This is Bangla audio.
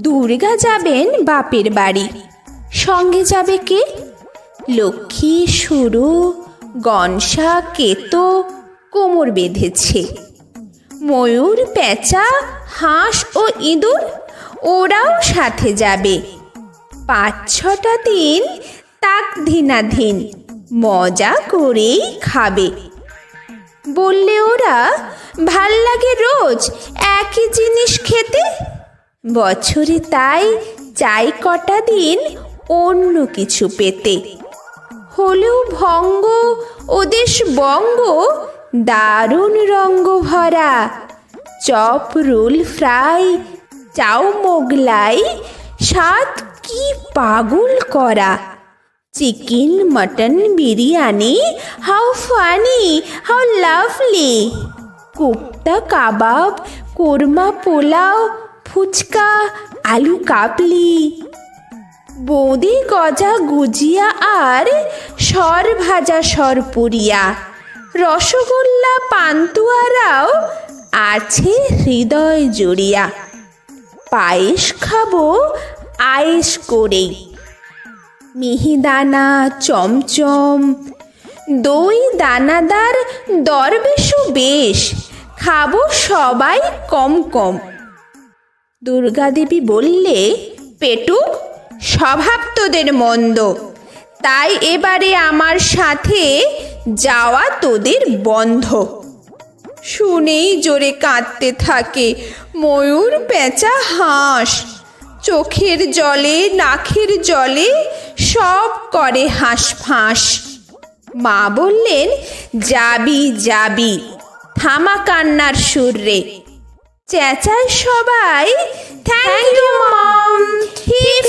দুর্গা যাবেন বাপের বাড়ি। সঙ্গে যাবে কে? লক্ষ্মী, সুরু, গনসা, কেতো কোমর বেঁধেছে। ময়ূর, পেঁচা, হাঁস ও ইঁদুর ওরাও সাথে যাবে। ৫-৬টা দিন তাক ধিনাধীন মজা করেই খাবে। বললে ওরা, ভাল লাগে রোজ একই জিনিস খেতে। বছরে তাই চাই কটা দিন অন্য কিছু পেতে। হলেও ভঙ্গ ওদেশ বঙ্গ দারুণ রঙ্গ ভরা। Chop, roll, fry, chow, Mughlai স্বাদ কি পাগল করা। Chicken, mutton, biryani, how funny, how lovely. Kofta, kebab, korma, pulao, fuchka, aloo kabli, বোঁদে, গজা, গুজিয়া আর সর ভাজা সরপুরিয়া। রসগোল্লা, পান্তুয়ারাও আছে হৃদয় জুড়িয়া। পায়েস খাবো আয়েশ করেই, মিহিদানা, চমচম, দই দানাদার, দরবেশও বেশ। খাবো সবাই কম কম। দুর্গাদেবী বললে, পেটুক, স্বভাব তোদের মন্দ, তাই এবারে আমার সাথে যাওয়া তোদের বন্ধ। শুনেই জোরে কাঁদতে থাকে ময়ূর, পেঁচা, হাঁস। চোখের জলে, নাকের জলে সব করে হাঁসফাঁস। মা বললেন, যাবি যাবি, থামা কান্নার সুর রে। চেঁচায় সবাই, থ্যাংক ইউ মম, হিপ